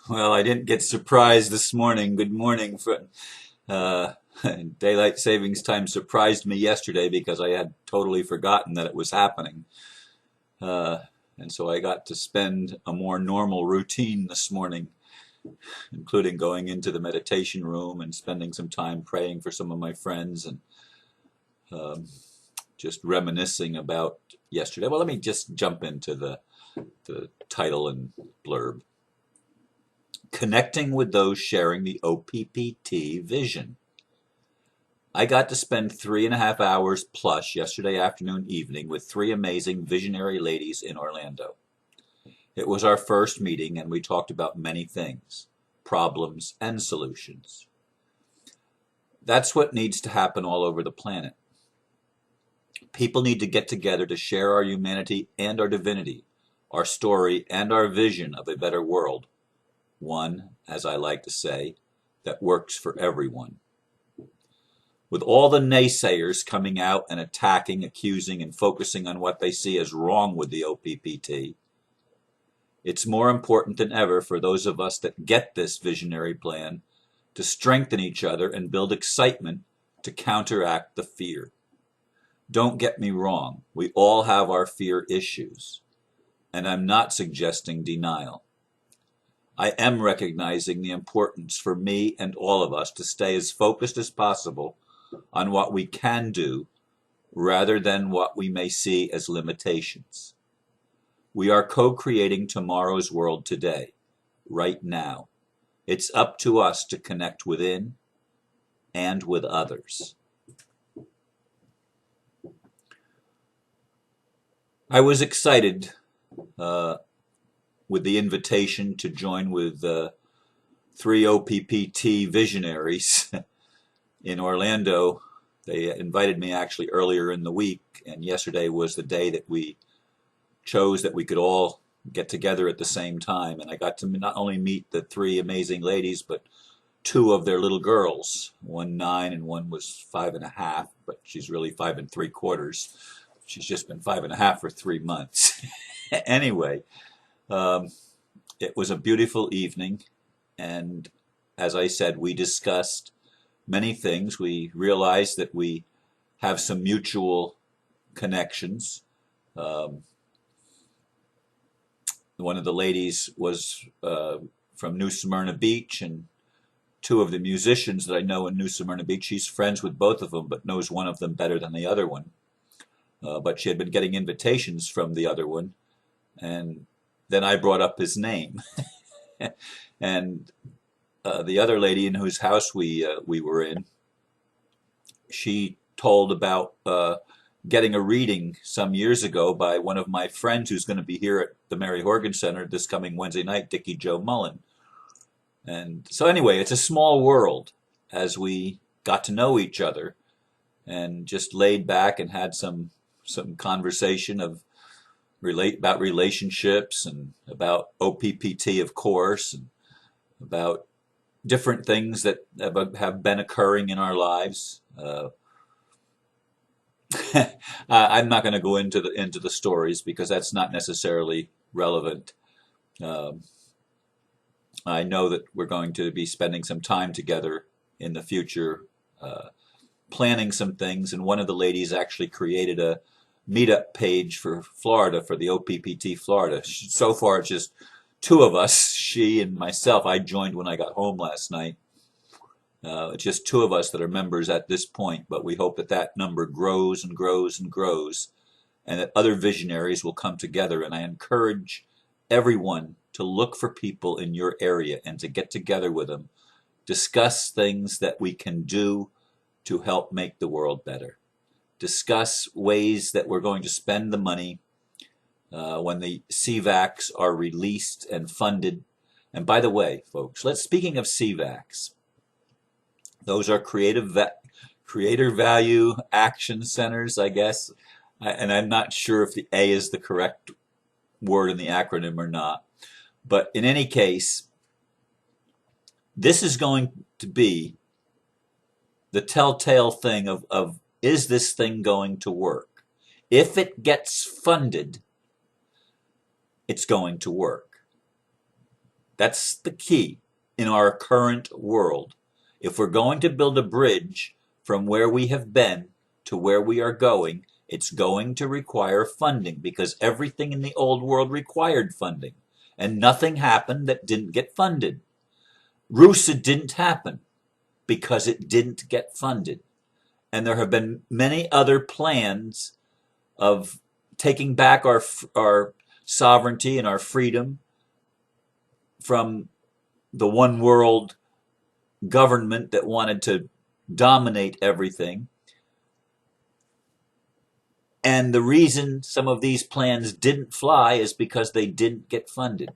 Well, I didn't get surprised this morning. Good morning. Uh, Daylight savings time surprised me yesterday because I had totally forgotten that it was happening. Uh, and so I got to spend a more normal routine this morning, including going into the meditation room and spending some time praying for some of my friends and um, just reminiscing about yesterday. Well, let me just jump into the title and blurb. Connecting with those sharing the OPPT vision. I got to spend 3.5 hours plus yesterday afternoon evening with three amazing visionary ladies in Orlando. It was our first meeting and we talked about many things, problems and solutions. That's what needs to happen all over the planet. People need to get together to share our humanity and our divinity, our story and our vision of a better world. One, as I like to say, that works for everyone. With all the naysayers coming out and attacking, accusing, and focusing on what they see as wrong with the OPPT, it's more important than ever for those of us that get this visionary plan to strengthen each other and build excitement to counteract the fear. Don't get me wrong, we all have our fear issues, and I'm not suggesting denial. I am recognizing the importance for me and all of us to stay as focused as possible on what we can do rather than what we may see as limitations. We are co-creating tomorrow's world today, right now. It's up to us to connect within and with others. I was excited with the invitation to join with three OPPT visionaries in Orlando. They invited me actually earlier in the week, and yesterday was the day that we chose that we could all get together at the same time. And I got to not only meet the three amazing ladies, but two of their little girls, one 9 and one was 5.5, but she's really 5 3/4. She's just been 5.5 for 3 months. Anyway, um, it was a beautiful evening, and as I said, we discussed many things. We realized that we have some mutual connections. Um, One of the ladies was from New Smyrna Beach, and two of the musicians that I know in New Smyrna Beach, she's friends with both of them, but knows one of them better than the other one. But she had been getting invitations from the other one, and then I brought up his name. And the other lady in whose house we were in, she told about getting a reading some years ago by one of my friends who's going to be here at the Mary Horgan Center this coming Wednesday night, Dickie Joe Mullen. And so anyway, it's a small world as we got to know each other and just laid back and had some conversation about relationships and about OPPT, of course, and about different things that have been occurring in our lives. I'm not going to go into the stories because that's not necessarily relevant. Um, I know that we're going to be spending some time together in the future, planning some things, and one of the ladies actually created a meetup page for Florida, for the OPPT Florida. So far, it's just two of us, she and myself. I joined when I got home last night. It's just two of us that are members at this point, but we hope that that number grows and grows and grows, and that other visionaries will come together. And I encourage everyone to look for people in your area and to get together with them, discuss things that we can do to help make the world better, discuss ways that we're going to spend the money when the CVACs are released and funded. And by the way, folks, speaking of CVACs, those are creator value action centers, I guess. And I'm not sure if the A is the correct word in the acronym or not. But in any case, this is going to be the telltale thing of is this thing going to work? If it gets funded, it's going to work. That's the key in our current world. If we're going to build a bridge from where we have been to where we are going, it's going to require funding because everything in the old world required funding. And nothing happened that didn't get funded. RUSA didn't happen because it didn't get funded. And there have been many other plans of taking back our sovereignty and our freedom from the one world government that wanted to dominate everything. And the reason some of these plans didn't fly is because they didn't get funded.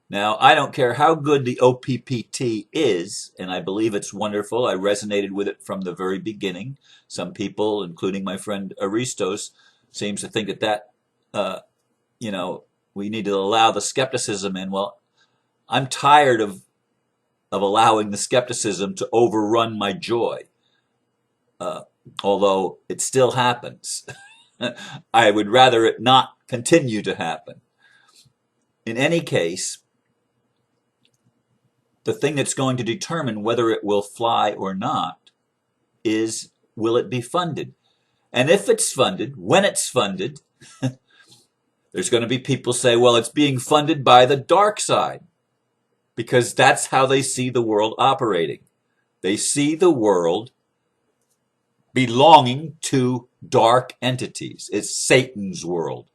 Now, I don't care how good the OPPT is, and I believe it's wonderful. I resonated with it from the very beginning. Some people, including my friend Aristos, seems to think that we need to allow the skepticism in. Well, I'm tired of allowing the skepticism to overrun my joy, although it still happens. I would rather it not continue to happen. In any case, the thing that's going to determine whether it will fly or not is, will it be funded? And if it's funded, when it's funded, there's going to be people say, well, it's being funded by the dark side, because that's how they see the world operating. They see the world belonging to dark entities. It's Satan's world.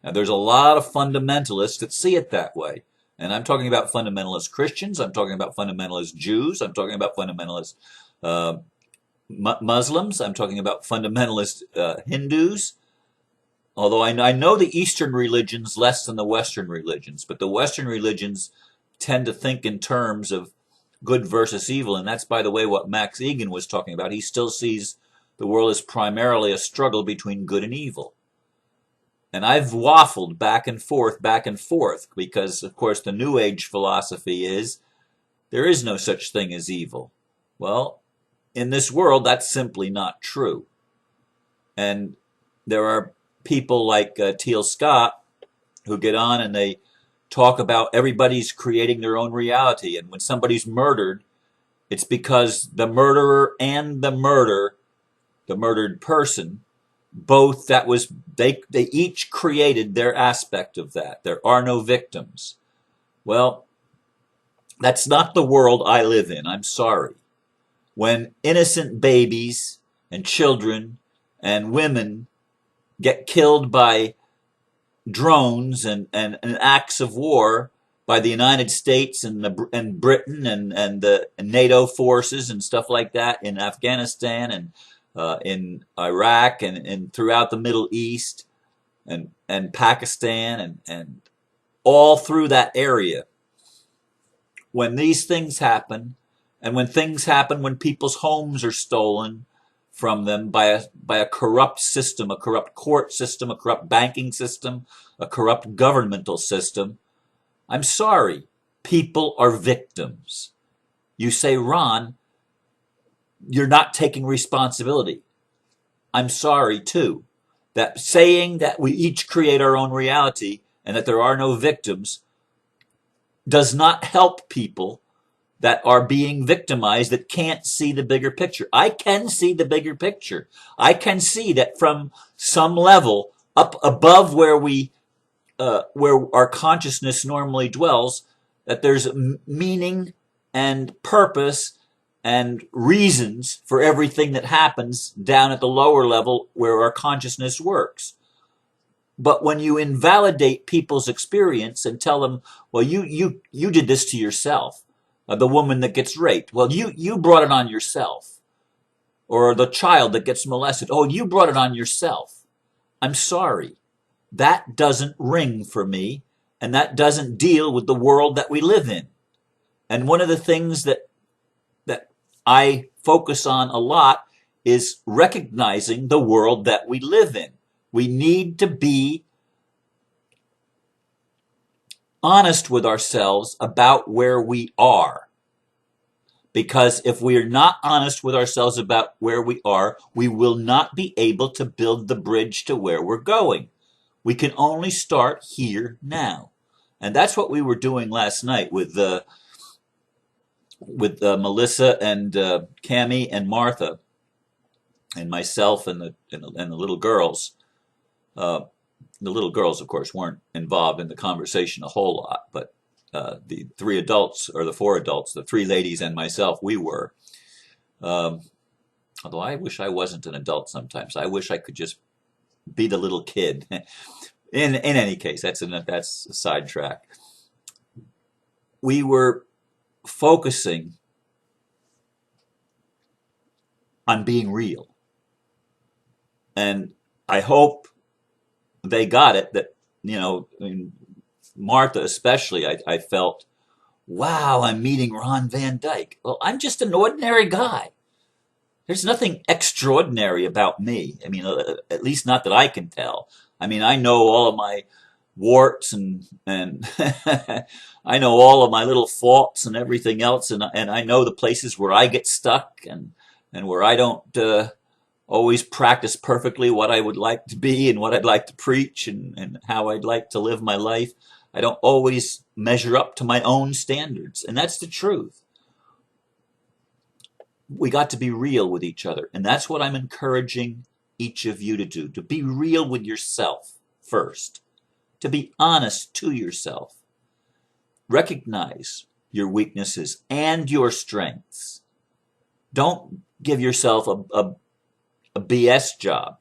Now, there's a lot of fundamentalists that see it that way. And I'm talking about fundamentalist Christians. I'm talking about fundamentalist Jews. I'm talking about fundamentalist Muslims. I'm talking about fundamentalist Hindus. Although I know the Eastern religions less than the Western religions, but the Western religions tend to think in terms of good versus evil. And that's, by the way, what Max Egan was talking about. He still sees the world as primarily a struggle between good and evil. And I've waffled back and forth, because, of course, the New Age philosophy is there is no such thing as evil. Well, in this world, that's simply not true. And there are people like Teal Scott who get on and they talk about everybody's creating their own reality. And when somebody's murdered, it's because the murderer and the murdered person, both, they each created their aspect of that. There are no victims. Well, that's not the world I live in. I'm sorry. When innocent babies and children and women get killed by drones and acts of war by the United States and Britain and the NATO forces and stuff like that in Afghanistan and in Iraq and throughout the Middle East and Pakistan and all through that area. When these things happen, and when things happen when people's homes are stolen from them by a corrupt system, a corrupt court system, a corrupt banking system, a corrupt governmental system, I'm sorry, people are victims. You say, Ron, you're not taking responsibility. I'm sorry, too. That saying that we each create our own reality and that there are no victims does not help people that are being victimized that can't see the bigger picture. I can see the bigger picture. I can see that from some level up above where our consciousness normally dwells, that there's meaning and purpose and reasons for everything that happens down at the lower level where our consciousness works. But when you invalidate people's experience and tell them, well, you did this to yourself, the woman that gets raped, well, you brought it on yourself. Or the child that gets molested, oh, you brought it on yourself. I'm sorry. That doesn't ring for me, and that doesn't deal with the world that we live in. And one of the things that I focus on a lot is recognizing the world that we live in. We need to be honest with ourselves about where we are. Because if we are not honest with ourselves about where we are, we will not be able to build the bridge to where we're going. We can only start here now. And that's what we were doing last night with Melissa and Cami and Martha and myself and the little girls. Uh, the little girls, of course, weren't involved in the conversation a whole lot, but the three adults, or the four adults, the three ladies and myself, we were. Um, Although I wish I wasn't an adult sometimes. I wish I could just be the little kid. In any case, that's a sidetrack. We were focusing on being real. And I hope they got it, that, I mean, Martha especially, I felt, wow, I'm meeting Ron Van Dyke. Well, I'm just an ordinary guy. There's nothing extraordinary about me. I mean, at least not that I can tell. I mean, I know all of my warts and I know all of my little faults and everything else, and I know the places where I get stuck and where I don't always practice perfectly what I would like to be and what I'd like to preach and how I'd like to live my life. I don't always measure up to my own standards, and that's the truth. We got to be real with each other, and that's what I'm encouraging each of you to do, to be real with yourself first, to be honest to yourself. Recognize your weaknesses and your strengths. Don't give yourself a BS job.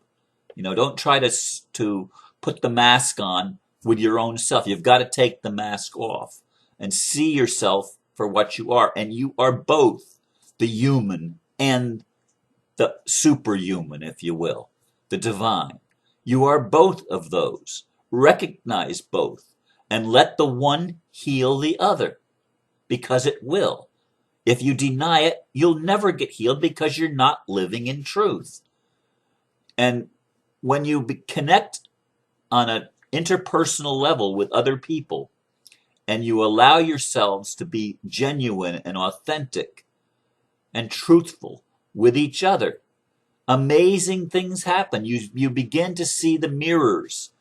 Don't try to put the mask on with your own self. You've got to take the mask off and see yourself for what you are, and you are both the human and the superhuman, if you will, the divine. You are both of those. Recognize both and let the one heal the other, because it will. If you deny it, you'll never get healed, because you're not living in truth. And when you connect on an interpersonal level with other people, and you allow yourselves to be genuine and authentic and truthful with each other, amazing things happen. You begin to see the mirrors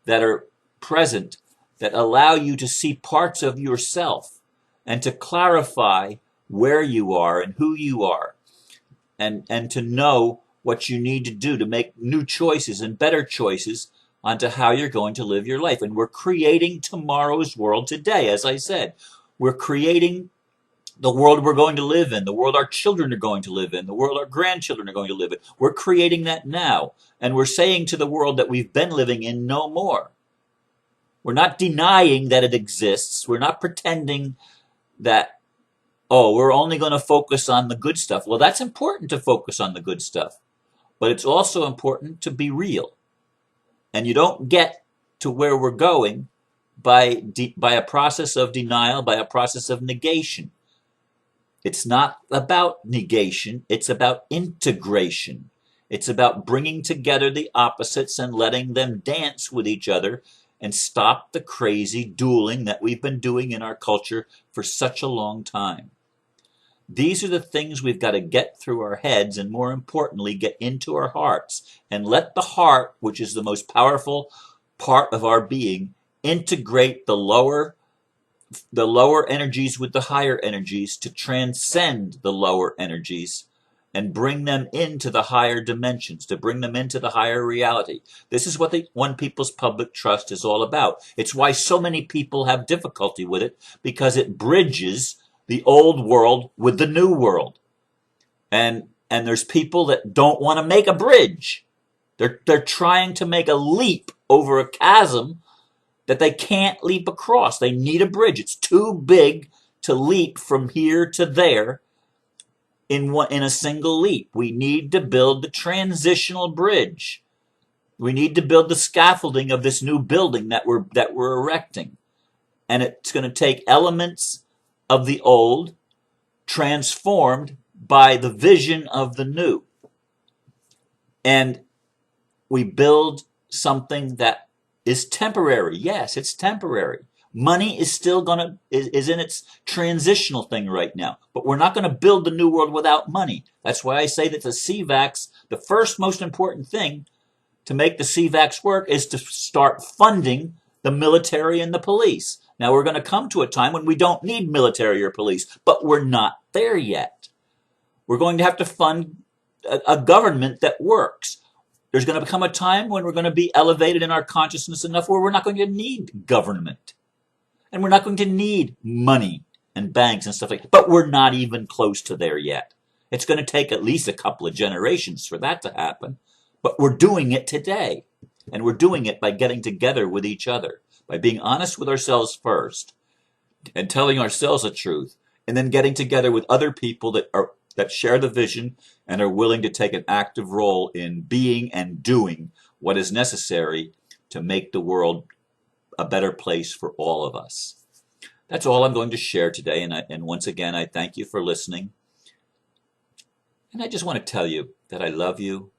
that are present that allow you to see parts of yourself and to clarify where you are and who you are, and to know what you need to do to make new choices and better choices onto how you're going to live your life. And we're creating tomorrow's world today. As I said, we're creating the world we're going to live in, the world our children are going to live in, the world our grandchildren are going to live in. We're creating that now. And we're saying to the world that we've been living in, no more. We're not denying that it exists. We're not pretending that, oh, we're only going to focus on the good stuff. Well, that's important to focus on the good stuff. But it's also important to be real. And you don't get to where we're going by a process of denial, by a process of negation. It's not about negation, it's about integration. It's about bringing together the opposites and letting them dance with each other and stop the crazy dueling that we've been doing in our culture for such a long time. These are the things we've got to get through our heads, and more importantly, get into our hearts, and let the heart, which is the most powerful part of our being, integrate the lower energies with the higher energies to transcend the lower energies and bring them into the higher dimensions, to bring them into the higher reality. This is what the One People's Public Trust is all about. It's why so many people have difficulty with it, because it bridges the old world with the new world. And there's people that don't want to make a bridge. They're trying to make a leap over a chasm that they can't leap across. They need a bridge. It's too big to leap from here to there in a single leap. We need to build the transitional bridge. We need to build the scaffolding of this new building that we're erecting. And it's going to take elements of the old transformed by the vision of the new. And we build something that is temporary. Yes, it's temporary. Money is still is in its transitional thing right now. But we're not going to build the new world without money. That's why I say that the CVAX, the first most important thing to make the CVAX work, is to start funding the military and the police. Now we're going to come to a time when we don't need military or police, but we're not there yet. We're going to have to fund a government that works. There's going to become a time when we're going to be elevated in our consciousness enough where we're not going to need government. And we're not going to need money and banks and stuff like that. But we're not even close to there yet. It's going to take at least a couple of generations for that to happen. But we're doing it today. And we're doing it by getting together with each other, by being honest with ourselves first and telling ourselves the truth, and then getting together with other people that share the vision and are willing to take an active role in being and doing what is necessary to make the world a better place for all of us. That's all I'm going to share today, and once again, I thank you for listening. And I just want to tell you that I love you.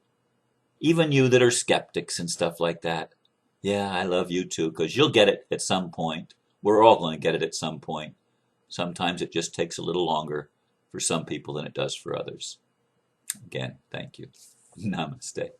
Even you that are skeptics and stuff like that. Yeah, I love you too, because you'll get it at some point. We're all going to get it at some point. Sometimes it just takes a little longer for some people than it does for others. Again, thank you. Namaste.